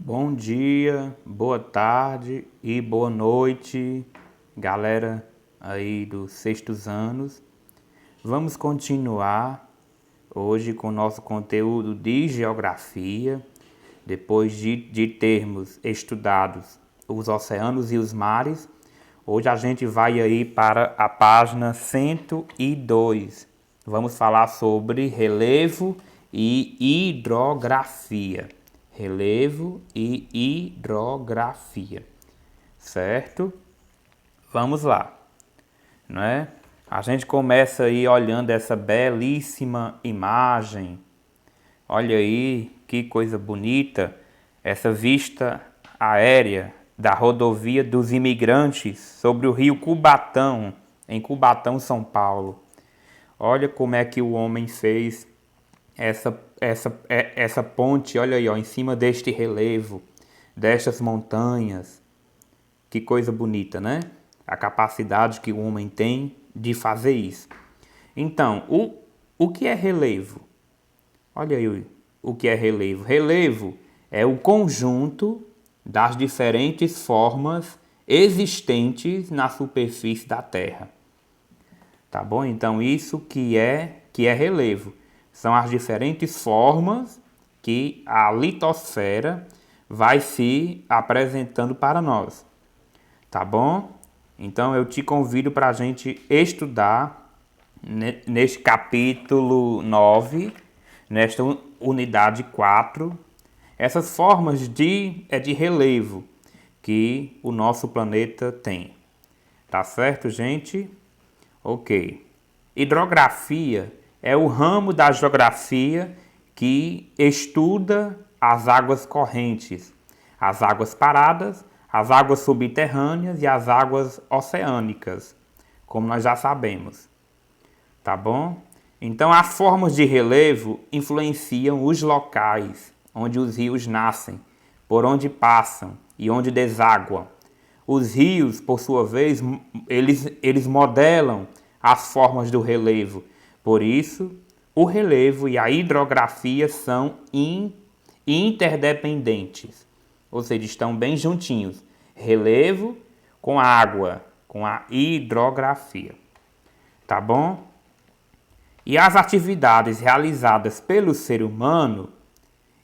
Bom dia, boa tarde e boa noite, galera aí dos sextos anos. Vamos continuar hoje com o nosso conteúdo de geografia, depois de termos estudados os oceanos e os mares. Hoje a gente vai aí para a página 102. Vamos falar sobre relevo e hidrografia. Relevo e hidrografia, certo? Vamos lá, não é? A gente começa aí olhando essa belíssima imagem. Olha aí que coisa bonita, essa vista aérea da rodovia dos imigrantes sobre o rio Cubatão, em Cubatão, São Paulo. Olha como é que o homem fez essa ponte, olha aí, ó, em cima deste relevo, destas montanhas. Que coisa bonita, né? A capacidade que o homem tem de fazer isso. Então, o que é relevo? Olha aí o que é relevo. Relevo é o conjunto das diferentes formas existentes na superfície da Terra. Tá bom? Então, isso que é relevo. São as diferentes formas que a litosfera vai se apresentando para nós. Tá bom? Então eu te convido para a gente estudar neste capítulo 9, nesta unidade 4, essas formas de relevo que o nosso planeta tem. Tá certo, gente? Ok. Hidrografia é o ramo da geografia que estuda as águas correntes, as águas paradas, as águas subterrâneas e as águas oceânicas, como nós já sabemos. Tá bom? Então, as formas de relevo influenciam os locais onde os rios nascem, por onde passam e onde desaguam. Os rios, por sua vez, eles modelam as formas do relevo. Por isso, o relevo e a hidrografia são interdependentes, ou seja, estão bem juntinhos. Relevo com a água, com a hidrografia. Tá bom? E as atividades realizadas pelo ser humano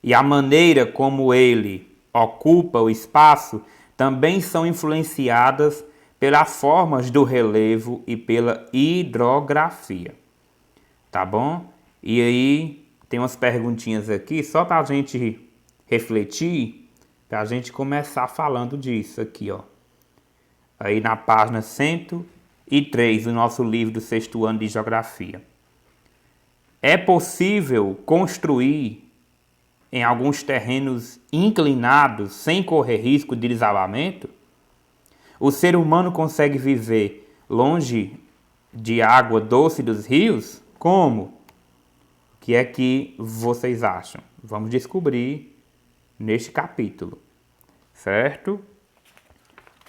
e a maneira como ele ocupa o espaço também são influenciadas pelas formas do relevo e pela hidrografia. Tá bom? E aí tem umas perguntinhas aqui só para a gente refletir, para a gente começar falando disso aqui, ó. Aí na página 103 do nosso livro do sexto ano de geografia. É possível construir em alguns terrenos inclinados sem correr risco de desabamento? O ser humano consegue viver longe de água doce dos rios? Como? O que é que vocês acham? Vamos descobrir neste capítulo, certo?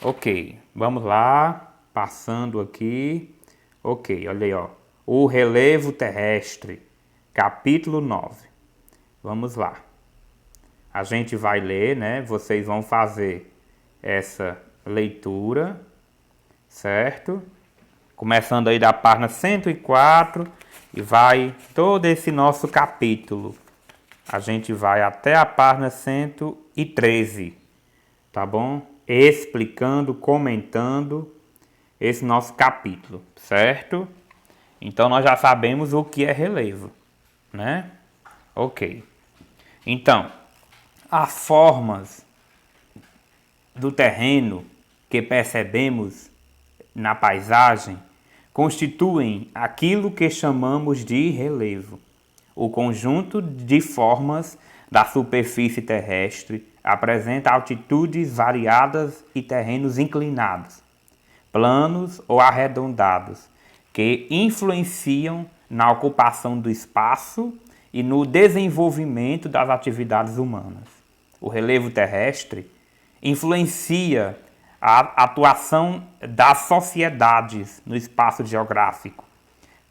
Ok, vamos lá, passando aqui. Ok, olha aí, ó. O relevo terrestre, capítulo 9. Vamos lá. A gente vai ler, né? Vocês vão fazer essa leitura, certo? Começando aí da página 104 e vai todo esse nosso capítulo. A gente vai até a página 113, tá bom? Explicando, comentando esse nosso capítulo, certo? Então nós já sabemos o que é relevo, né? Ok. Então, as formas do terreno que percebemos na paisagem constituem aquilo que chamamos de relevo. O conjunto de formas da superfície terrestre apresenta altitudes variadas e terrenos inclinados, planos ou arredondados, que influenciam na ocupação do espaço e no desenvolvimento das atividades humanas. O relevo terrestre influencia a atuação das sociedades no espaço geográfico.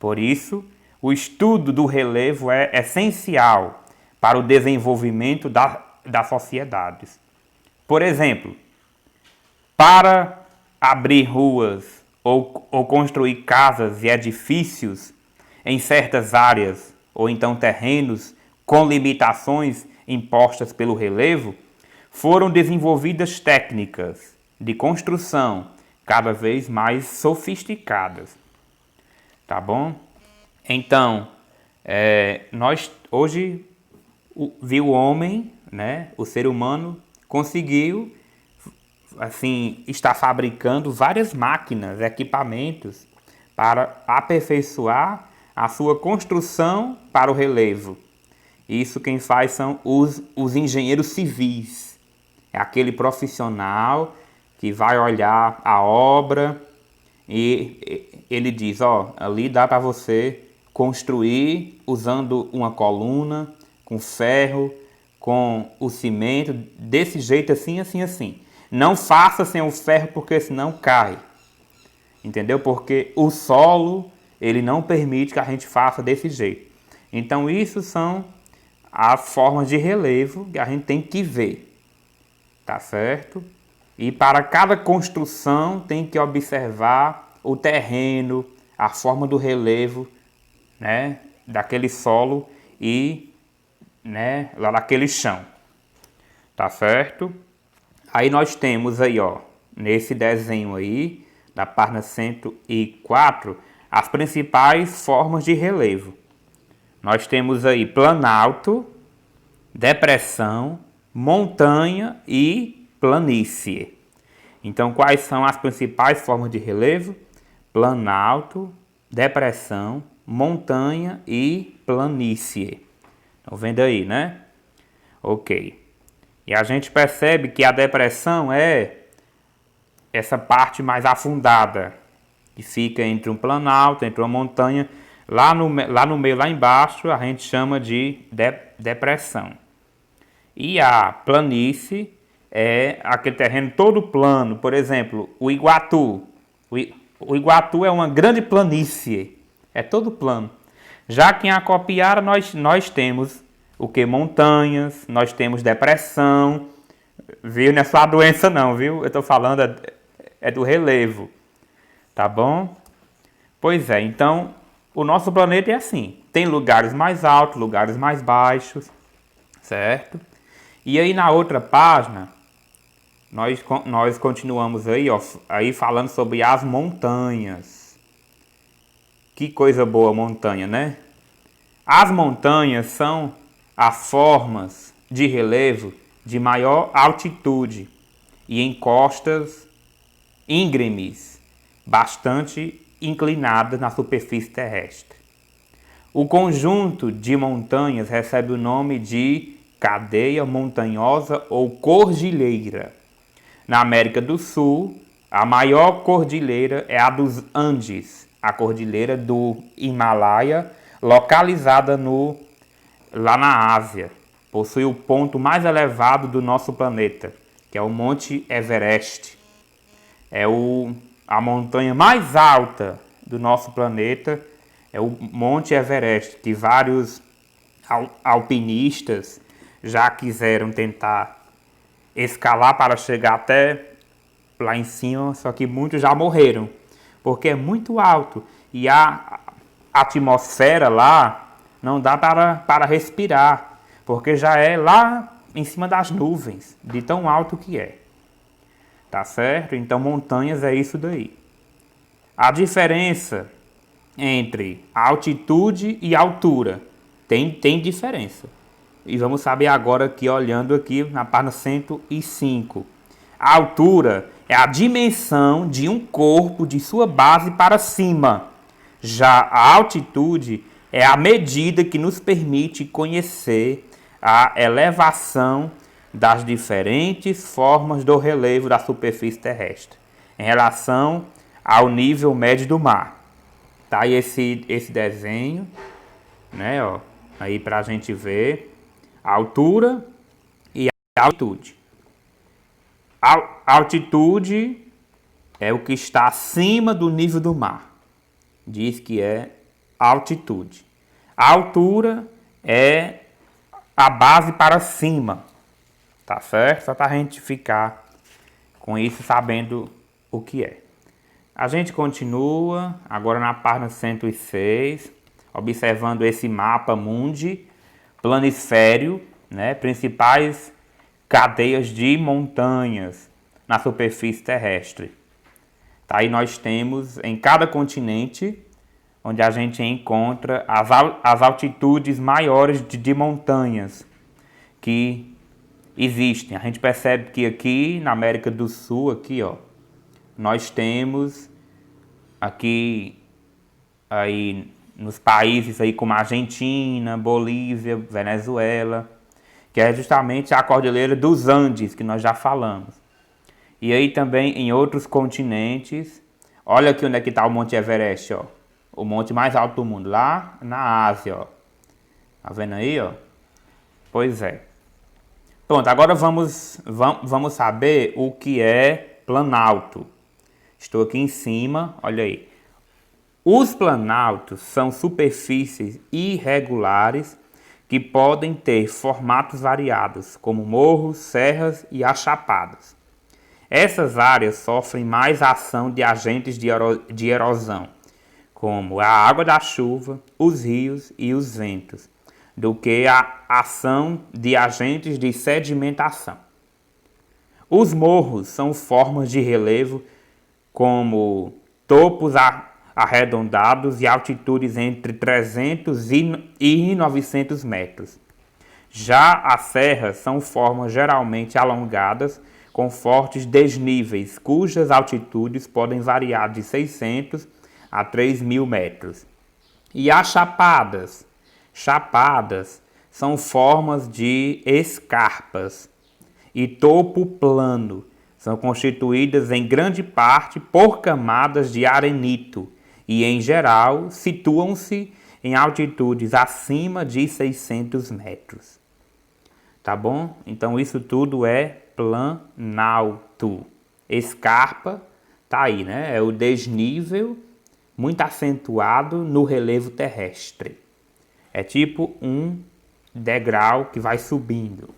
Por isso, o estudo do relevo é essencial para o desenvolvimento das sociedades. Por exemplo, para abrir ruas ou construir casas e edifícios em certas áreas ou então terrenos com limitações impostas pelo relevo, foram desenvolvidas técnicas de construção cada vez mais sofisticadas. Tá bom? Então, nós hoje viu o homem, né, o ser humano, conseguiu assim, está fabricando várias máquinas, equipamentos para aperfeiçoar a sua construção para o relevo. Isso quem faz são os engenheiros civis. É aquele profissional que vai olhar a obra e ele diz, ó, ali dá para você construir usando uma coluna, com ferro, com o cimento, desse jeito assim, assim, assim. Não faça sem o ferro porque senão cai. Entendeu? Porque o solo, ele não permite que a gente faça desse jeito. Então isso são as formas de relevo que a gente tem que ver. Tá certo? E para cada construção tem que observar o terreno, a forma do relevo, né, daquele solo e, né, lá daquele chão. Tá certo? Aí nós temos aí, ó, nesse desenho aí, da página 104, as principais formas de relevo. Nós temos aí planalto, depressão, montanha e planície. Então, quais são as principais formas de relevo? Planalto, depressão, montanha e planície. Estão vendo aí, né? Ok. E a gente percebe que a depressão é essa parte mais afundada, que fica entre um planalto, entre uma montanha. Lá no meio, lá embaixo, a gente chama de depressão. E a planície é aquele terreno todo plano. Por exemplo, o Iguatu. O Iguatu é uma grande planície. É todo plano. Já que em Acopiara nós temos o que? Montanhas, nós temos depressão. Viu? Não é só a doença não, viu? Eu estou falando é do relevo. Tá bom? Pois é, então o nosso planeta é assim. Tem lugares mais altos, lugares mais baixos. Certo? E aí na outra página, nós continuamos aí, ó, aí falando sobre as montanhas. Que coisa boa montanha, né? As montanhas são as formas de relevo de maior altitude e em costas íngremes, bastante inclinadas na superfície terrestre. O conjunto de montanhas recebe o nome de cadeia montanhosa ou cordilheira. Na América do Sul, a maior cordilheira é a dos Andes, a cordilheira do Himalaia, localizada lá na Ásia. Possui o ponto mais elevado do nosso planeta, que é o Monte Everest. É a montanha mais alta do nosso planeta, é o Monte Everest, que vários alpinistas já quiseram tentar escalar para chegar até lá em cima, só que muitos já morreram, porque é muito alto e a atmosfera lá não dá para respirar, porque já é lá em cima das nuvens, de tão alto que é. Tá certo? Então montanhas é isso daí. A diferença entre altitude e altura tem diferença. E vamos saber agora aqui, olhando aqui na página 105. A altura é a dimensão de um corpo de sua base para cima. Já a altitude é a medida que nos permite conhecer a elevação das diferentes formas do relevo da superfície terrestre em relação ao nível médio do mar. Tá aí esse desenho, né, ó, aí para a gente ver a altura e a altitude. A altitude é o que está acima do nível do mar. Diz que é altitude. A altura é a base para cima. tá certo? Só para a gente ficar com isso sabendo o que é. A gente continua agora na página 106, observando esse mapa mundi planisfério, né? Principais cadeias de montanhas na superfície terrestre. Tá, aí nós temos em cada continente onde a gente encontra as altitudes maiores de montanhas que existem. A gente percebe que aqui na América do Sul, aqui ó, nós temos aqui aí nos países aí como Argentina, Bolívia, Venezuela, que é justamente a Cordilheira dos Andes, que nós já falamos. E aí também em outros continentes, olha aqui onde é que está o Monte Everest, ó. O monte mais alto do mundo, lá na Ásia, ó. Tá vendo aí, ó? Pois é. Pronto, agora vamos saber o que é planalto. Estou aqui em cima, olha aí. Os planaltos são superfícies irregulares que podem ter formatos variados, como morros, serras e achapadas. Essas áreas sofrem mais ação de agentes de erosão, como a água da chuva, os rios e os ventos, do que a ação de agentes de sedimentação. Os morros são formas de relevo como topos arredondados e altitudes entre 300 e 900 metros. Já as serras são formas geralmente alongadas com fortes desníveis, cujas altitudes podem variar de 600 a 3.000 metros. E as chapadas? Chapadas são formas de escarpas e topo plano. São constituídas em grande parte por camadas de arenito e, em geral, situam-se em altitudes acima de 600 metros. Tá bom? Então, isso tudo é planalto. Escarpa, tá aí, né? É o desnível muito acentuado no relevo terrestre. É tipo um degrau que vai subindo.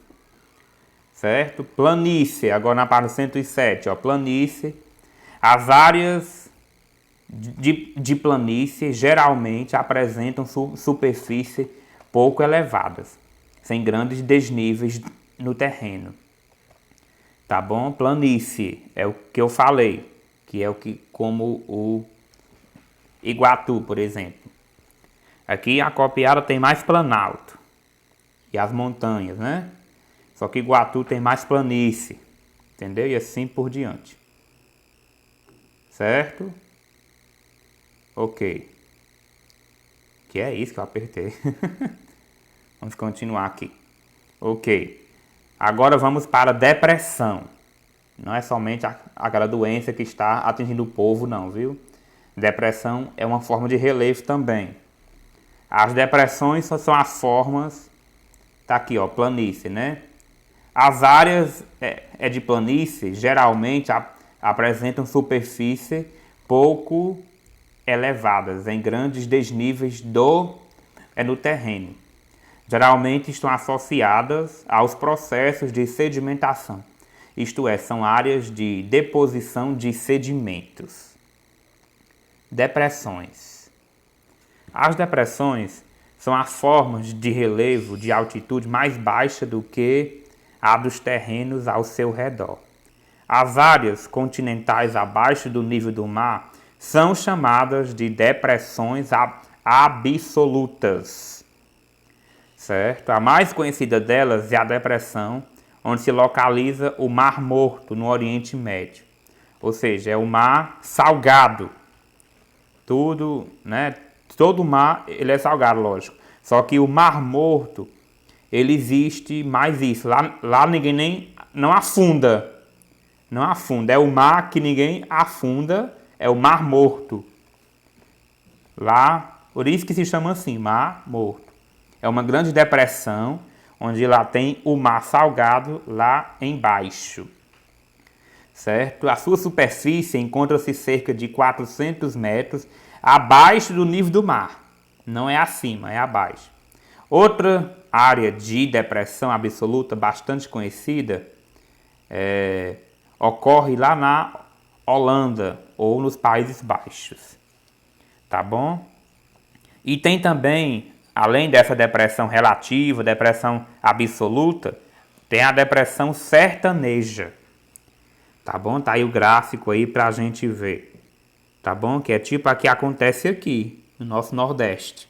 Certo? Planície, agora na página 107, ó, planície. As áreas de planície geralmente apresentam superfície pouco elevadas, sem grandes desníveis no terreno. Tá bom? Planície é o que eu falei, que é o que, como o Iguatu, por exemplo. Aqui a Copiara tem mais planalto e as montanhas, né? Só que Iguatu tem mais planície, entendeu? E assim por diante. Certo? Ok. Que é isso que eu apertei. Vamos continuar aqui. Ok. Agora vamos para a depressão. Não é somente aquela doença que está atingindo o povo, não, viu? Depressão é uma forma de relevo também. As depressões são as formas... Tá aqui, ó, planície, né? As áreas de planície geralmente apresentam superfície pouco elevadas, em grandes desníveis no terreno. Geralmente estão associadas aos processos de sedimentação, isto é, são áreas de deposição de sedimentos. Depressões. As depressões são as formas de relevo de altitude mais baixa do que a dos terrenos ao seu redor. As áreas continentais abaixo do nível do mar são chamadas de depressões absolutas. Certo? A mais conhecida delas é a depressão onde se localiza o Mar Morto, no Oriente Médio. Ou seja, é o mar salgado. Tudo, né? Todo mar ele é salgado, lógico. Só que o Mar Morto, ele existe mais isso. Lá ninguém nem não afunda. Não afunda. É o mar que ninguém afunda. É o Mar Morto. Lá, por isso que se chama assim, Mar Morto. É uma grande depressão, onde lá tem o mar salgado lá embaixo. Certo? A sua superfície encontra-se cerca de 400 metros abaixo do nível do mar. Não é acima, é abaixo. Outra área de depressão absoluta bastante conhecida ocorre lá na Holanda ou nos Países Baixos, tá bom? E tem também, além dessa depressão relativa, depressão absoluta, tem a depressão sertaneja, tá bom? Tá aí o gráfico aí pra gente ver, tá bom? Que é tipo a que acontece aqui, no nosso Nordeste.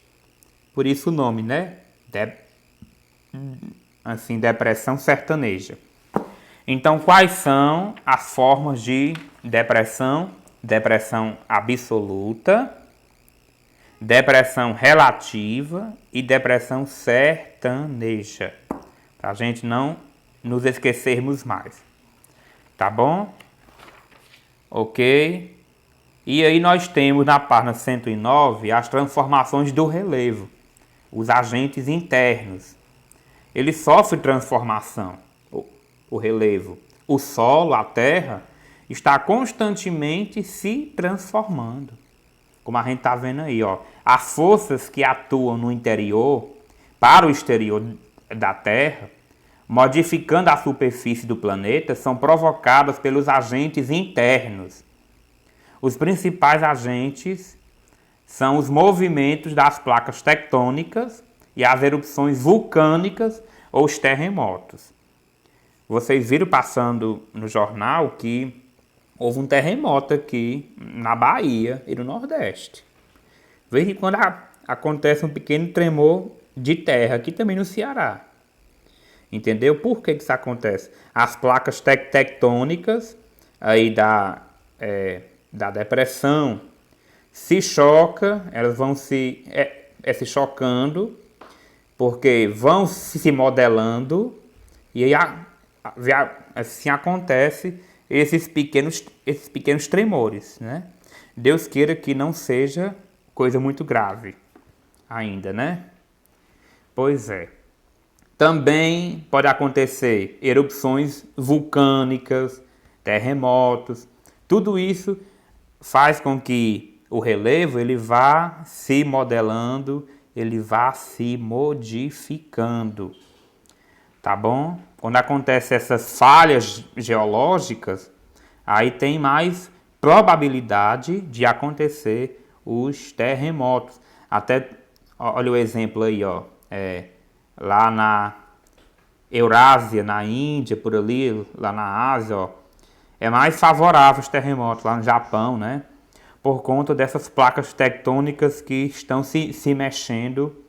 Por isso o nome, né? Depressão sertaneja. Então, quais são as formas de depressão? Depressão absoluta, depressão relativa e depressão sertaneja. Para a gente não nos esquecermos mais. Tá bom? Ok? E aí nós temos na página 109 as transformações do relevo. Os agentes internos. Ele sofre transformação. O relevo, o solo, a terra, está constantemente se transformando. Como a gente está vendo aí, ó. As forças que atuam no interior, para o exterior da Terra, modificando a superfície do planeta, são provocadas pelos agentes internos. Os principais agentes são os movimentos das placas tectônicas e as erupções vulcânicas ou os terremotos. Vocês viram passando no jornal que houve um terremoto aqui na Bahia e no Nordeste. Veja que quando acontece um pequeno tremor de terra, aqui também no Ceará. Entendeu? Por que isso acontece? As placas tectônicas aí da depressão se chocam, elas vão se chocando, porque vão se modelando e aí assim acontece esses pequenos tremores, né? Deus queira que não seja coisa muito grave ainda, né? Pois é. Também pode acontecer erupções vulcânicas, terremotos. Tudo isso faz com que o relevo ele vá se modelando, ele vá se modificando. Tá bom? Quando acontecem essas falhas geológicas, aí tem mais probabilidade de acontecer os terremotos. Até, olha o exemplo aí, ó. Lá na Eurásia, na Índia, por ali, lá na Ásia, ó, é mais favorável os terremotos, lá no Japão, né? Por conta dessas placas tectônicas que estão se mexendo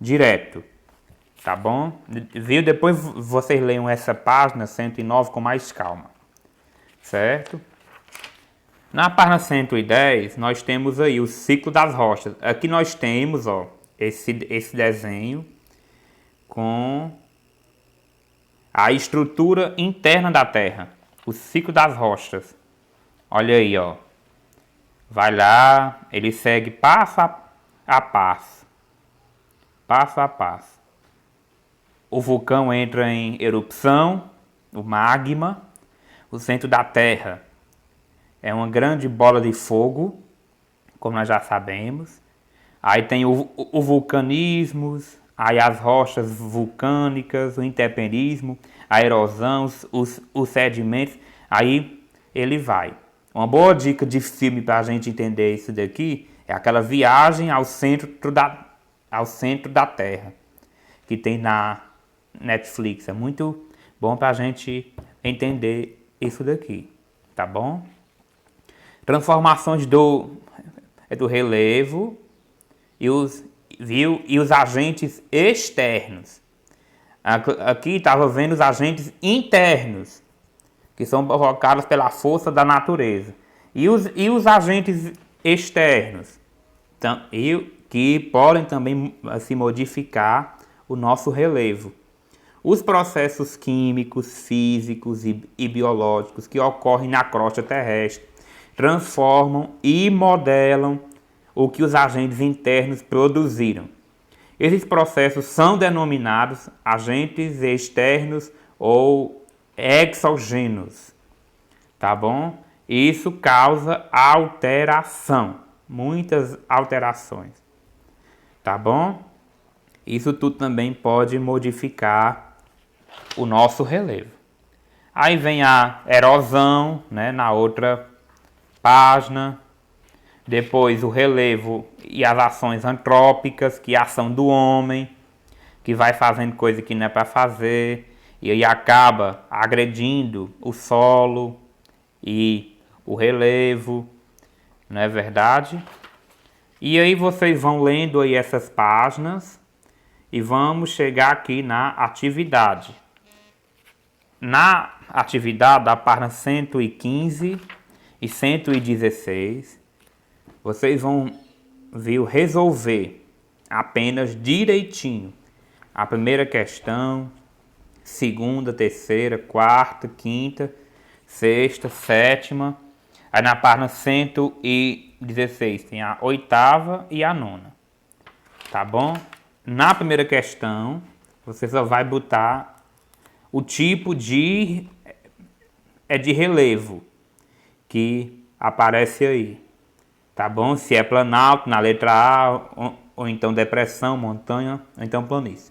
direto. Tá bom? Viu? Depois vocês leiam essa página 109 com mais calma. Certo? Na página 110, nós temos aí o ciclo das rochas. Aqui nós temos, ó, esse desenho com a estrutura interna da Terra. O ciclo das rochas. Olha aí, ó. Vai lá, ele segue passo a passo. Passo a passo. O vulcão entra em erupção, o magma. O centro da Terra é uma grande bola de fogo, como nós já sabemos. Aí tem o vulcanismo, aí as rochas vulcânicas, o intemperismo, a erosão, os sedimentos. Aí ele vai. Uma boa dica de filme para a gente entender isso daqui é aquela Viagem ao Centro da Terra, que tem na Netflix. É muito bom para a gente entender isso daqui, tá bom? Transformações do relevo e os agentes externos. Aqui estava vendo os agentes internos, que são provocados pela força da natureza. E os agentes externos, que podem também se modificar o nosso relevo. Os processos químicos, físicos e biológicos que ocorrem na crosta terrestre transformam e modelam o que os agentes internos produziram. Esses processos são denominados agentes externos ou exógenos, tá bom? Isso causa alteração, muitas alterações, tá bom? Isso tudo também pode modificar o nosso relevo. Aí vem a erosão, né, na outra página. Depois o relevo e as ações antrópicas, que é a ação do homem, que vai fazendo coisa que não é para fazer, e aí acaba agredindo o solo e o relevo, não é verdade? E aí vocês vão lendo aí essas páginas e vamos chegar aqui na atividade. Na atividade da página 115 e 116, vocês vão resolver apenas direitinho a primeira questão, segunda, terceira, quarta, quinta, sexta, sétima. Aí na página 116 tem a oitava e a nona. Tá bom? Na primeira questão, você só vai botar o tipo de relevo que aparece aí. Tá bom? Se é planalto, na letra A, ou então depressão, montanha, ou então planície.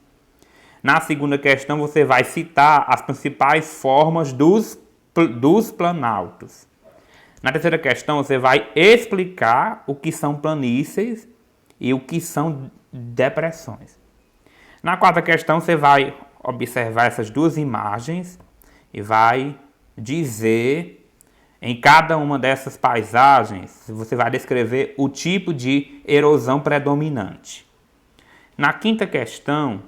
Na segunda questão, você vai citar as principais formas dos planaltos. Na terceira questão, você vai explicar o que são planícies e o que são depressões. Na quarta questão, você vai observar essas duas imagens e vai dizer, em cada uma dessas paisagens, você vai descrever o tipo de erosão predominante. Na quinta questão,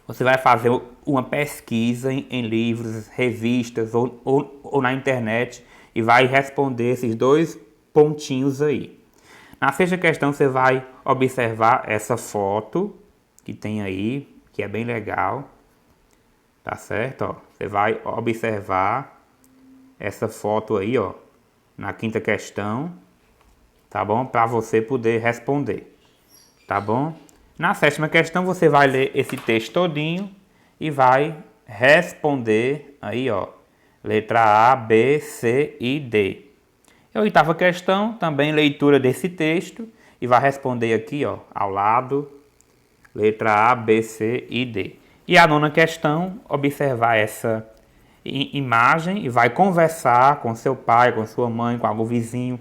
você vai fazer uma pesquisa em livros, revistas ou na internet e vai responder esses dois pontinhos aí. Na sexta questão, você vai observar essa foto que tem aí, que é bem legal. Tá certo? Ó, você vai observar essa foto aí, ó, na quinta questão, tá bom? Para você poder responder, tá bom? Na sétima questão, você vai ler esse texto todinho e vai responder aí, ó, letra A, B, C e D. E a oitava questão, também leitura desse texto e vai responder aqui, ó, ao lado, letra A, B, C e D. E a nona questão, observar essa imagem e vai conversar com seu pai, com sua mãe, com algum vizinho,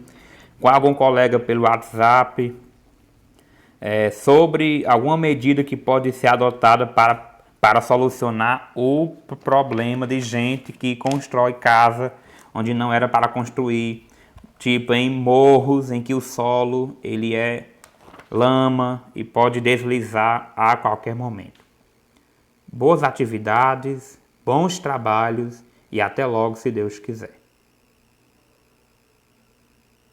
com algum colega pelo WhatsApp, sobre alguma medida que pode ser adotada para solucionar o problema de gente que constrói casa onde não era para construir, tipo em morros em que o solo ele é lama e pode deslizar a qualquer momento. Boas atividades, bons trabalhos e até logo, se Deus quiser.